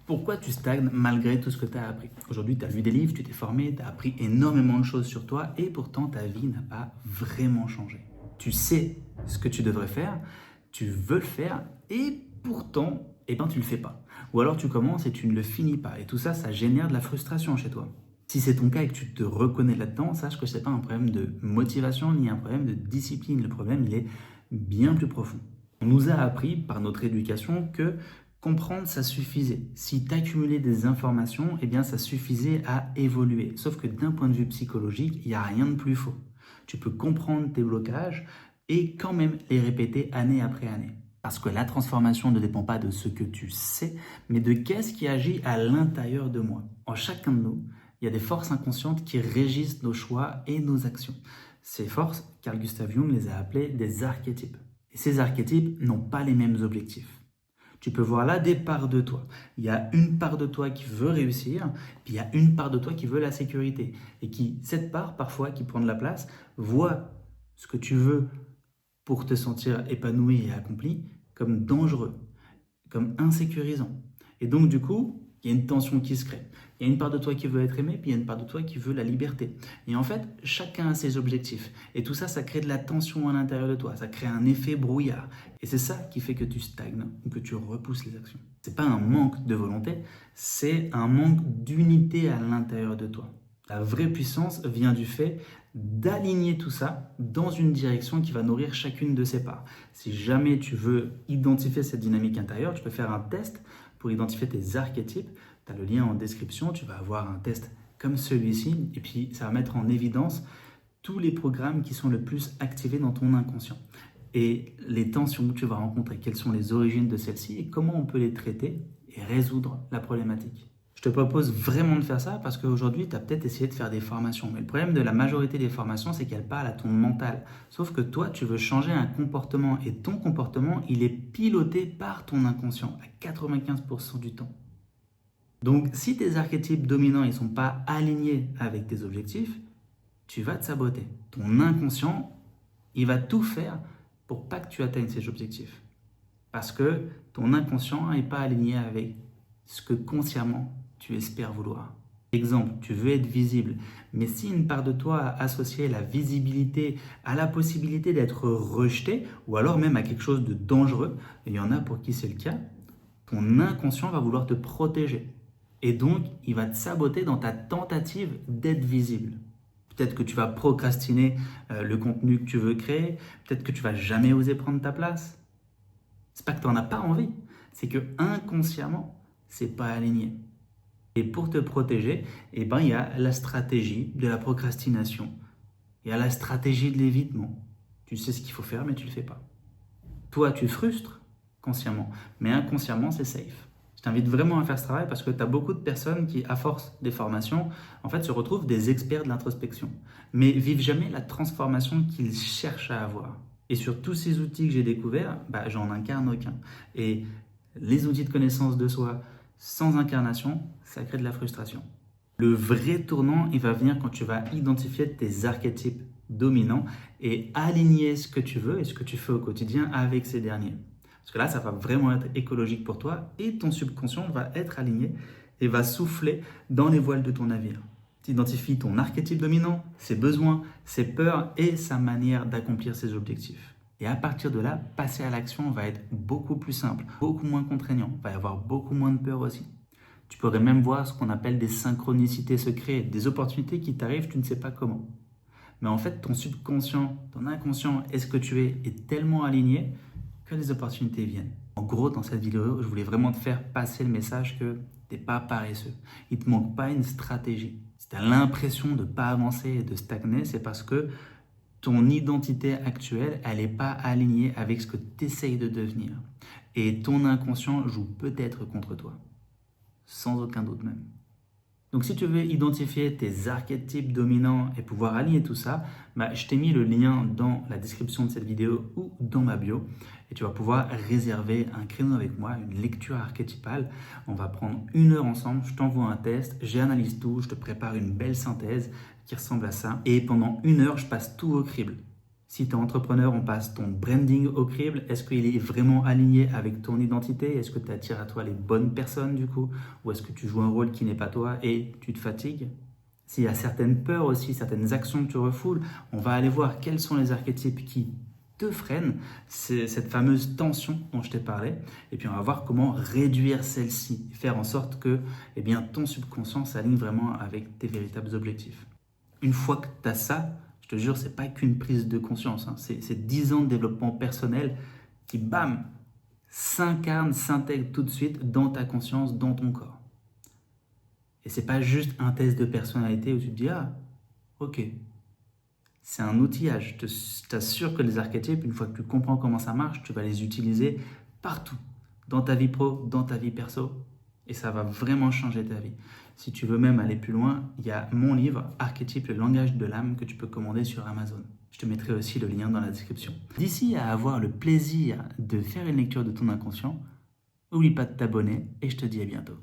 Pourquoi tu stagnes malgré tout ce que tu as appris? Aujourd'hui, tu as lu des livres, tu t'es formé, tu as appris énormément de choses sur toi et pourtant ta vie n'a pas vraiment changé. Tu sais ce que tu devrais faire, tu veux le faire et pourtant, tu ne le fais pas. Ou alors tu commences et tu ne le finis pas. Et tout ça, ça génère de la frustration chez toi. Si c'est ton cas et que tu te reconnais là-dedans, sache que ce n'est pas un problème de motivation ni un problème de discipline. Le problème, il est bien plus profond. On nous a appris par notre éducation que comprendre, ça suffisait. Si tu accumulais des informations, ça suffisait à évoluer. Sauf que d'un point de vue psychologique, il n'y a rien de plus faux. Tu peux comprendre tes blocages et quand même les répéter année après année. Parce que la transformation ne dépend pas de ce que tu sais, mais de qu'est-ce qui agit à l'intérieur de moi. En chacun de nous, il y a des forces inconscientes qui régissent nos choix et nos actions. Ces forces, Carl Gustav Jung les a appelées des archétypes. Et ces archétypes n'ont pas les mêmes objectifs. Tu peux voir là des parts de toi. Il y a une part de toi qui veut réussir, puis il y a une part de toi qui veut la sécurité. Et qui, cette part, parfois, qui prend de la place, voit ce que tu veux pour te sentir épanoui et accompli comme dangereux, comme insécurisant. Et donc, du coup, il y a une tension qui se crée. Il y a une part de toi qui veut être aimé, puis il y a une part de toi qui veut la liberté. Et en fait, chacun a ses objectifs. Et tout ça, ça crée de la tension à l'intérieur de toi. Ça crée un effet brouillard. Et c'est ça qui fait que tu stagnes ou que tu repousses les actions. C'est pas un manque de volonté, c'est un manque d'unité à l'intérieur de toi. La vraie puissance vient du fait d'aligner tout ça dans une direction qui va nourrir chacune de ses parts. Si jamais tu veux identifier cette dynamique intérieure, tu peux faire un test pour identifier tes archétypes. Tu as le lien en description, tu vas avoir un test comme celui-ci et puis ça va mettre en évidence tous les programmes qui sont le plus activés dans ton inconscient et les tensions que tu vas rencontrer, quelles sont les origines de celles-ci et comment on peut les traiter et résoudre la problématique. Je te propose vraiment de faire ça parce qu'aujourd'hui, tu as peut-être essayé de faire des formations. Mais le problème de la majorité des formations, c'est qu'elles parlent à ton mental. Sauf que toi, tu veux changer un comportement et ton comportement, il est piloté par ton inconscient à 95% du temps. Donc, si tes archétypes dominants ne sont pas alignés avec tes objectifs, tu vas te saboter. Ton inconscient, il va tout faire pour pas que tu atteignes ces objectifs. Parce que ton inconscient n'est pas aligné avec ce que consciemment tu espères vouloir. Exemple, tu veux être visible, mais si une part de toi a associé la visibilité à la possibilité d'être rejeté, ou alors même à quelque chose de dangereux, et il y en a pour qui c'est le cas, ton inconscient va vouloir te protéger. Et donc, il va te saboter dans ta tentative d'être visible. Peut-être que tu vas procrastiner le contenu que tu veux créer, peut-être que tu vas jamais oser prendre ta place. C'est pas que tu n'en as pas envie, c'est que inconsciemment, c'est pas aligné. Et pour te protéger, il y a la stratégie de la procrastination. Il y a la stratégie de l'évitement. Tu sais ce qu'il faut faire, mais tu ne le fais pas. Toi, tu frustres consciemment, mais inconsciemment, c'est safe. Je t'invite vraiment à faire ce travail parce que tu as beaucoup de personnes qui, à force des formations, en fait, se retrouvent des experts de l'introspection, mais vivent jamais la transformation qu'ils cherchent à avoir. Et sur tous ces outils que j'ai découverts, j'en incarne aucun. Et les outils de connaissance de soi sans incarnation, ça crée de la frustration. Le vrai tournant, il va venir quand tu vas identifier tes archétypes dominants et aligner ce que tu veux et ce que tu fais au quotidien avec ces derniers. Parce que là, ça va vraiment être écologique pour toi et ton subconscient va être aligné et va souffler dans les voiles de ton navire. Tu identifies ton archétype dominant, ses besoins, ses peurs et sa manière d'accomplir ses objectifs. Et à partir de là, passer à l'action va être beaucoup plus simple, beaucoup moins contraignant, il va y avoir beaucoup moins de peur aussi. Tu pourrais même voir ce qu'on appelle des synchronicités secrètes, des opportunités qui t'arrivent, tu ne sais pas comment. Mais en fait, ton subconscient, ton inconscient et ce que tu es est tellement aligné que les opportunités viennent. En gros, dans cette vidéo, je voulais vraiment te faire passer le message que tu n'es pas paresseux. Il ne te manque pas une stratégie. Si tu as l'impression de ne pas avancer et de stagner, c'est parce que ton identité actuelle, elle n'est pas alignée avec ce que tu essayes de devenir. Et ton inconscient joue peut-être contre toi. Sans aucun doute même. Donc si tu veux identifier tes archétypes dominants et pouvoir aligner tout ça, je t'ai mis le lien dans la description de cette vidéo ou dans ma bio. Et tu vas pouvoir réserver un créneau avec moi, une lecture archétypale. On va prendre 1 heure ensemble, je t'envoie un test, j'analyse tout, je te prépare une belle synthèse qui ressemble à ça. Et pendant 1 heure, je passe tout au crible. Si tu es entrepreneur, on passe ton branding au crible. Est-ce qu'il est vraiment aligné avec ton identité? Est-ce que tu attires à toi les bonnes personnes du coup? Ou est-ce que tu joues un rôle qui n'est pas toi et tu te fatigues? S'il y a certaines peurs aussi, certaines actions que tu refoules, on va aller voir quels sont les archétypes qui te freinent, c'est cette fameuse tension dont je t'ai parlé, et puis on va voir comment réduire celle-ci, faire en sorte que eh bien, ton subconscient s'aligne vraiment avec tes véritables objectifs. Une fois que tu as ça, je te jure, c'est pas qu'une prise de conscience, hein, c'est 10 ans de développement personnel qui, bam, s'incarne, s'intègre tout de suite dans ta conscience, dans ton corps. Et c'est pas juste un test de personnalité où tu te dis, ah, ok, c'est un outillage. Je t'assure que les archétypes, une fois que tu comprends comment ça marche, tu vas les utiliser partout, dans ta vie pro, dans ta vie perso, et ça va vraiment changer ta vie. Si tu veux même aller plus loin, il y a mon livre Archétype, le langage de l'âme que tu peux commander sur Amazon. Je te mettrai aussi le lien dans la description. D'ici à avoir le plaisir de faire une lecture de ton inconscient, n'oublie pas de t'abonner et je te dis à bientôt.